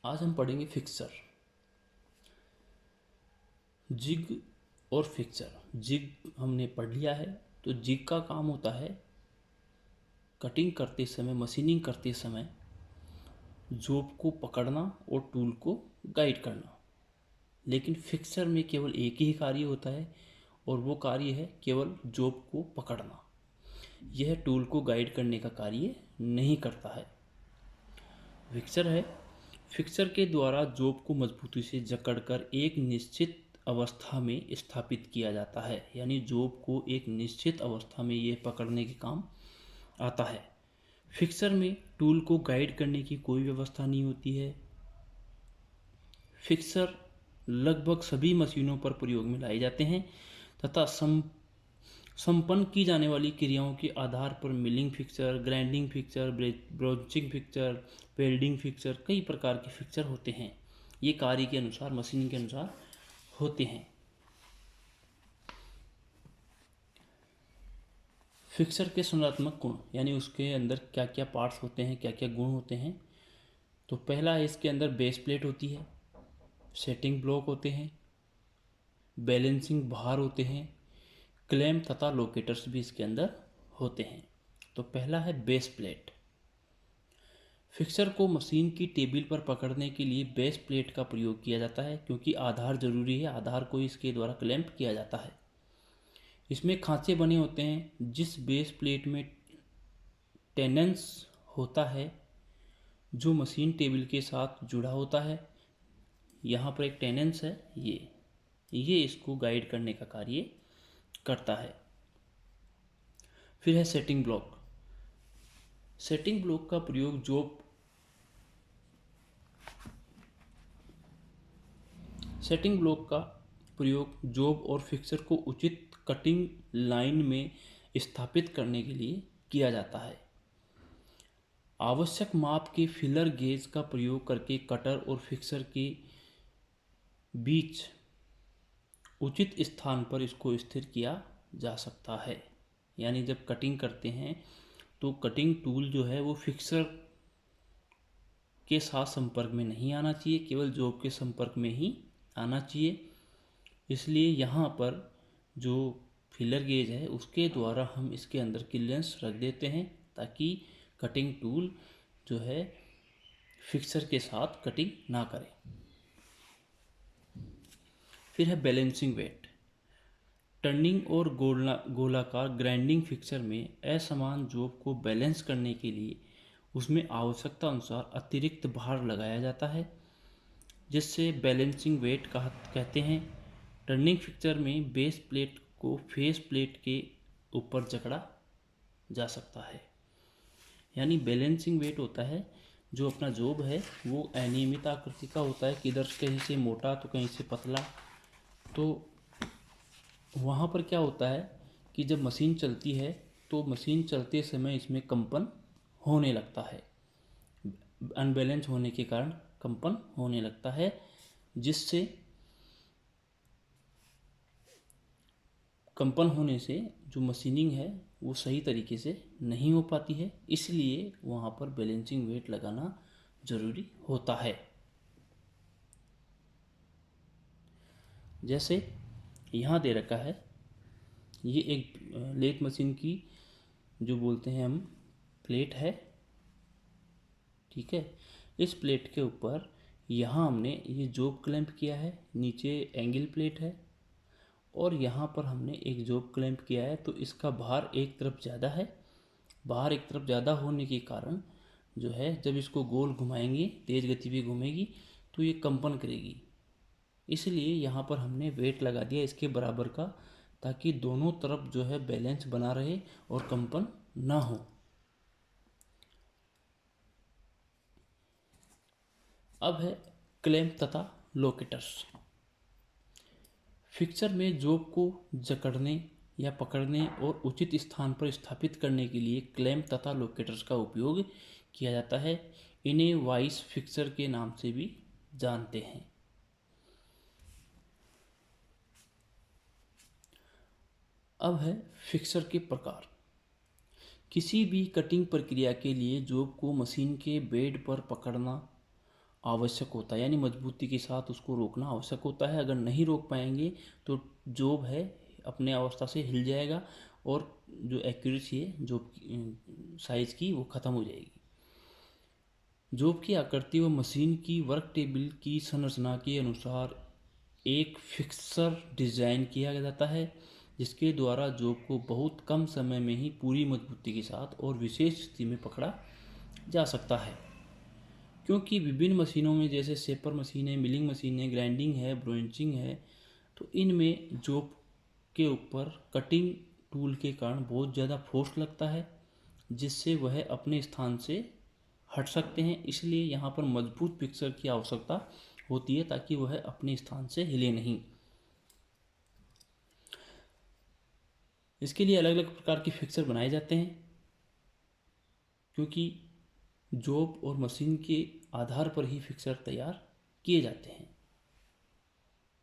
आज हम पढ़ेंगे फिक्सर। जिग और फिक्सर। जिग हमने पढ़ लिया है। तो जिग का काम होता है कटिंग करते समय, मशीनिंग करते समय जॉब को पकड़ना और टूल को गाइड करना। लेकिन फिक्सर में केवल एक ही कार्य होता है और वो कार्य है केवल जॉब को पकड़ना। यह टूल को गाइड करने का कार्य नहीं करता है। फिक्सर के द्वारा जॉब को मजबूती से जकड़कर एक निश्चित अवस्था में स्थापित किया जाता है। यानी जॉब को एक निश्चित अवस्था में ये पकड़ने के काम आता है। फिक्सर में टूल को गाइड करने की कोई व्यवस्था नहीं होती है। फिक्सर लगभग सभी मशीनों पर प्रयोग में लाए जाते हैं तथा संपन्न की जाने वाली क्रियाओं के आधार पर milling fixer, grinding fixer, broaching fixer, welding fixer, कई प्रकार के फिक्सर होते हैं। ये कार्य के अनुसार, मशीन के अनुसार होते हैं। फिक्सर के संरचनात्मक गुण, यानी उसके अंदर क्या क्या पार्ट्स होते हैं, क्या क्या गुण होते हैं। तो पहला है, इसके अंदर बेस प्लेट होती है, सेटिंग ब्लॉक होते हैं, बैलेंसिंग बार होते हैं, क्लैंप तथा लोकेटर्स भी इसके अंदर होते हैं। तो पहला है बेस प्लेट। फिक्सर को मशीन की टेबल पर पकड़ने के लिए बेस प्लेट का प्रयोग किया जाता है, क्योंकि आधार जरूरी है। आधार को इसके द्वारा क्लैंप किया जाता है। इसमें खांचे बने होते हैं। जिस बेस प्लेट में टेनेंस होता है जो मशीन टेबल के साथ जुड़ा होता है, यहाँ पर एक टेनेंस है, ये इसको गाइड करने का कार्य करता है। फिर है सेटिंग ब्लॉक। सेटिंग ब्लॉक का प्रयोग जॉब और फिक्सर को उचित कटिंग लाइन में स्थापित करने के लिए किया जाता है। आवश्यक माप के फिलर गेज का प्रयोग करके कटर और फिक्सर के बीच उचित स्थान पर इसको स्थिर किया जा सकता है। यानी जब कटिंग करते हैं तो कटिंग टूल जो है वो फिक्सर के साथ संपर्क में नहीं आना चाहिए, केवल जॉब के संपर्क में ही आना चाहिए। इसलिए यहाँ पर जो फिलर गेज है उसके द्वारा हम इसके अंदर क्लियरेंस रख देते हैं, ताकि कटिंग टूल जो है फिक्सर के साथ कटिंग ना करे। फिर है बैलेंसिंग वेट। टर्निंग और गोलाकार ग्राइंडिंग फिक्सर में असमान जॉब को बैलेंस करने के लिए उसमें आवश्यकता अनुसार अतिरिक्त भार लगाया जाता है, जिससे बैलेंसिंग वेट कहते हैं। टर्निंग फिक्सर में बेस प्लेट को फेस प्लेट के ऊपर जकड़ा जा सकता है। यानी बैलेंसिंग वेट होता है, जो अपना जॉब है वो अनियमित आकृति का होता है, किधर कहीं से मोटा तो कहीं से पतला। तो वहाँ पर क्या होता है कि जब मशीन चलती है तो मशीन चलते समय इसमें कंपन होने लगता है। अनबैलेंस होने के कारण कंपन होने लगता है, जिससे कंपन होने से जो मशीनिंग है वो सही तरीके से नहीं हो पाती है। इसलिए वहाँ पर बैलेंसिंग वेट लगाना ज़रूरी होता है। जैसे यहाँ दे रखा है, ये एक लेथ मशीन की जो बोलते हैं हम प्लेट है, ठीक है। इस प्लेट के ऊपर यहाँ हमने ये जॉब क्लैंप किया है, नीचे एंगल प्लेट है और यहाँ पर हमने एक जॉब क्लैंप किया है। तो इसका भार एक तरफ ज़्यादा है। भार एक तरफ ज़्यादा होने के कारण जो है, जब इसको गोल घुमाएंगे, तेज़ गति पे घूमेगी तो ये कंपन करेगी। इसलिए यहाँ पर हमने वेट लगा दिया इसके बराबर का, ताकि दोनों तरफ जो है बैलेंस बना रहे और कंपन ना हो। अब है क्लैंप तथा लोकेटर्स। फिक्सर में जॉब को जकड़ने या पकड़ने और उचित स्थान पर स्थापित करने के लिए क्लैंप तथा लोकेटर्स का उपयोग किया जाता है। इन्हें वाइस फिक्सर के नाम से भी जानते हैं। अब है फिक्सर के प्रकार। किसी भी कटिंग प्रक्रिया के लिए जॉब को मशीन के बेड पर पकड़ना आवश्यक होता है, यानी मजबूती के साथ उसको रोकना आवश्यक होता है। अगर नहीं रोक पाएंगे तो जॉब है अपने अवस्था से हिल जाएगा और जो एक्यूरेसी है जॉब साइज़ की वो ख़त्म हो जाएगी। जॉब की आकृति व मशीन की वर्क टेबल की संरचना के अनुसार एक फिक्सर डिज़ाइन किया जाता है, जिसके द्वारा जॉब को बहुत कम समय में ही पूरी मजबूती के साथ और विशेष स्थिति में पकड़ा जा सकता है। क्योंकि विभिन्न मशीनों में जैसे शेपर मशीन है, मिलिंग मशीन है, ग्राइंडिंग है, ब्रोचिंग है, तो इनमें जॉब के ऊपर कटिंग टूल के कारण बहुत ज़्यादा फोर्स लगता है, जिससे वह अपने स्थान से हट सकते हैं। इसलिए यहाँ पर मजबूत फिक्सर की आवश्यकता होती है ताकि वह अपने स्थान से हिले नहीं। इसके लिए अलग अलग प्रकार के फिक्सर बनाए जाते हैं, क्योंकि जॉब और मशीन के आधार पर ही फिक्सर तैयार किए जाते हैं।